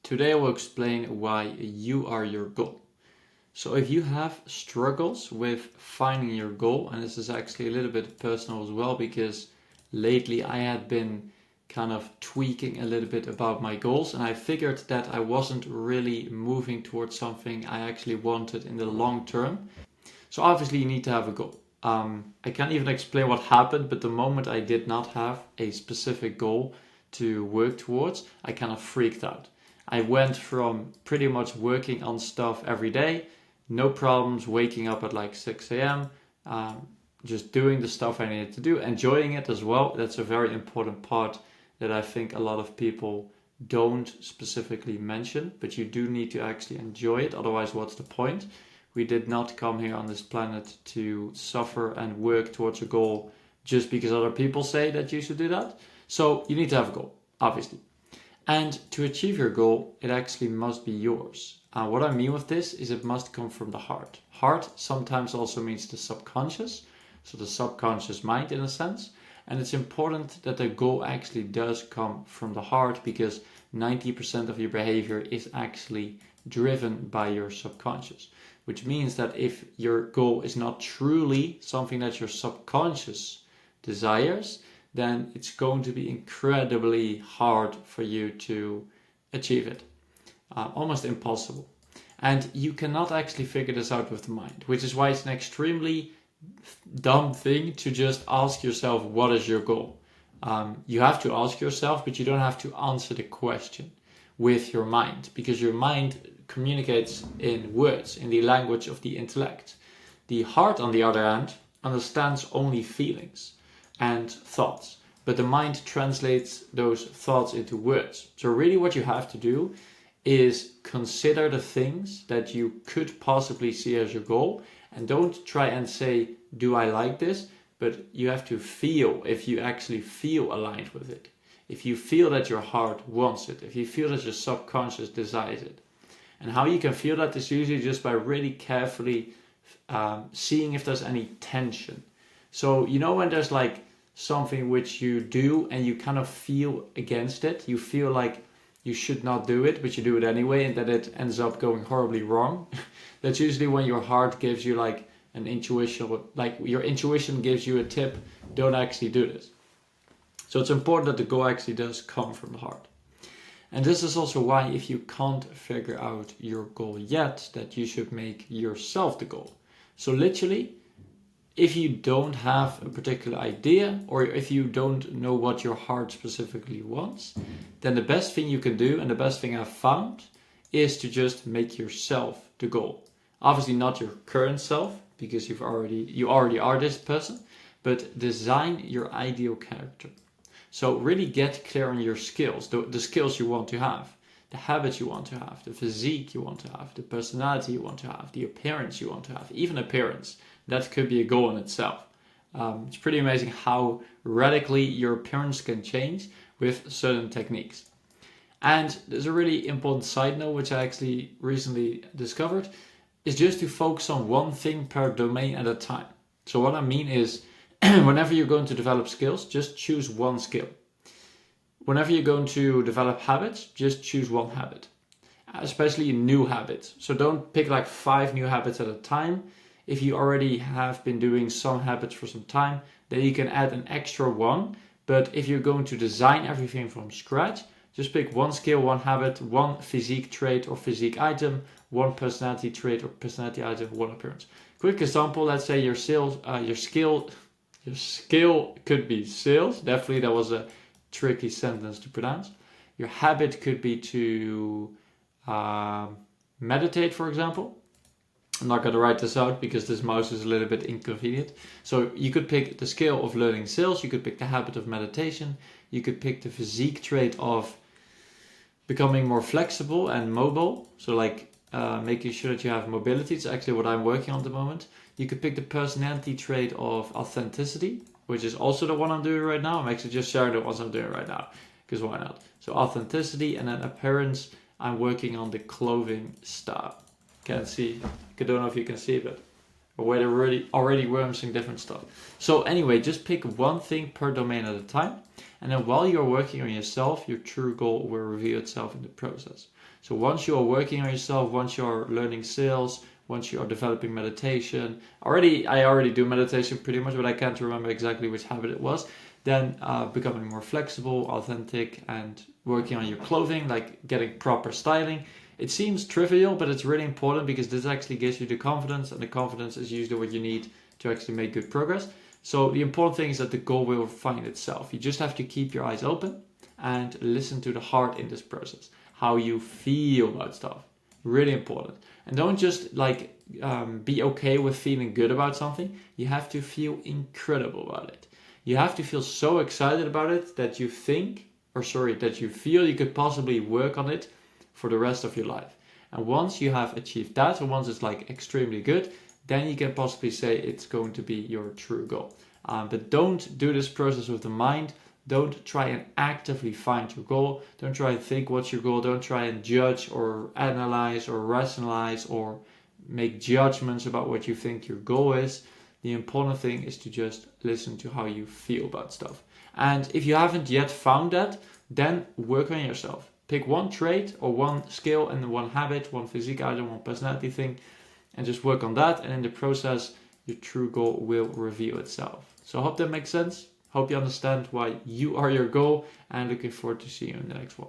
Today I will explain why you are your goal. So if you have struggles with finding your goal, and this is actually a little bit personal as well, because lately I had been kind of tweaking a little bit about my goals, and I figured that I wasn't really moving towards something I actually wanted in the long term. So obviously you need to have a goal. I can't even explain what happened, but the moment I did not have a specific goal to work towards, I kind of freaked out. I went from pretty much working on stuff every day, no problems, waking up at like 6 a.m., just doing the stuff I needed to do, enjoying it as well. That's a very important part that I think a lot of people don't specifically mention, but you do need to actually enjoy it. Otherwise, what's the point? We did not come here on this planet to suffer and work towards a goal just because other people say that you should do that. So you need to have a goal, obviously. And to achieve your goal, it actually must be yours. What I mean with this is it must come from the heart. Heart sometimes also means the subconscious, so the subconscious mind in a sense. And it's important that the goal actually does come from the heart, because 90% of your behavior is actually driven by your subconscious. Which means that if your goal is not truly something that your subconscious desires, then it's going to be incredibly hard for you to achieve it. Almost impossible. And you cannot actually figure this out with the mind, which is why it's an extremely dumb thing to just ask yourself, what is your goal? You have to ask yourself, but you don't have to answer the question with your mind, because your mind communicates in words, in the language of the intellect. The heart, on the other hand, understands only feelings and thoughts, but the mind translates those thoughts into words. So really what you have to do is consider the things that you could possibly see as your goal, and don't try and say, do I like this? But you have to feel if you actually feel aligned with it. If you feel that your heart wants it, if you feel that your subconscious desires it. And how you can feel that is usually just by really carefully seeing if there's any tension. So you know when there's like something which you do and you kind of feel against it, you feel like you should not do it, but you do it anyway, and that it ends up going horribly wrong. That's usually when your heart gives you like an intuition, like your intuition gives you a tip, don't actually do this. So it's important that the goal actually does come from the heart. And this is also why, if you can't figure out your goal yet, that you should make yourself the goal. So literally, if you don't have a particular idea, or if you don't know what your heart specifically wants, then the best thing you can do, and the best thing I've found, is to just make yourself the goal. Obviously not your current self, because you already are this person, but design your ideal character. So really get clear on your skills, the skills you want to have, the habits you want to have, the physique you want to have, the personality you want to have, the appearance you want to have, even appearance. That could be a goal in itself. It's pretty amazing how radically your appearance can change with certain techniques. And there's a really important side note, which I actually recently discovered, is just to focus on one thing per domain at a time. So what I mean is, whenever you're going to develop skills, just choose one skill. Whenever you're going to develop habits, just choose one habit, especially new habits. So don't pick like 5 new habits at a time. If you already have been doing some habits for some time, then you can add an extra one. But if you're going to design everything from scratch, just pick one skill, one habit, one physique trait or physique item, one personality trait or personality item, one appearance. Quick example, let's say your skill could be sales. Definitely, that was a tricky sentence to pronounce. Your habit could be to meditate, for example. I'm not going to write this out because this mouse is a little bit inconvenient. So you could pick the skill of learning sales. You could pick the habit of meditation. You could pick the physique trait of becoming more flexible and mobile. So like making sure that you have mobility. It's actually what I'm working on at the moment. You could pick the personality trait of authenticity, which is also the one I'm doing right now. I'm actually just sharing the ones I'm doing right now, because why not? So authenticity, and then appearance, I'm working on the clothing style. Can't see, I don't know if you can see, but we're already worming different stuff. So anyway, just pick one thing per domain at a time. And then while you're working on yourself, your true goal will reveal itself in the process. So once you are working on yourself, once you are learning sales, once you are developing meditation, I already do meditation pretty much, but I can't remember exactly which habit it was. Then becoming more flexible, authentic, and working on your clothing, like getting proper styling. It seems trivial, but it's really important because this actually gives you the confidence, and the confidence is usually what you need to actually make good progress. So the important thing is that the goal will find itself. You just have to keep your eyes open and listen to the heart in this process. How you feel about stuff. Really important. And don't just be okay with feeling good about something. You have to feel incredible about it. You have to feel so excited about it that you that you feel you could possibly work on it for the rest of your life. And once you have achieved that, or once it's like extremely good, then you can possibly say it's going to be your true goal. But don't do this process with the mind. Don't try and actively find your goal. Don't try and think what's your goal. Don't try and judge or analyze or rationalize or make judgments about what you think your goal is. The important thing is to just listen to how you feel about stuff. And if you haven't yet found that, then work on yourself. Pick one trait or one skill and one habit, one physique item, one personality thing, and just work on that. And in the process, your true goal will reveal itself. So I hope that makes sense. Hope you understand why you are your goal, and looking forward to seeing you in the next one.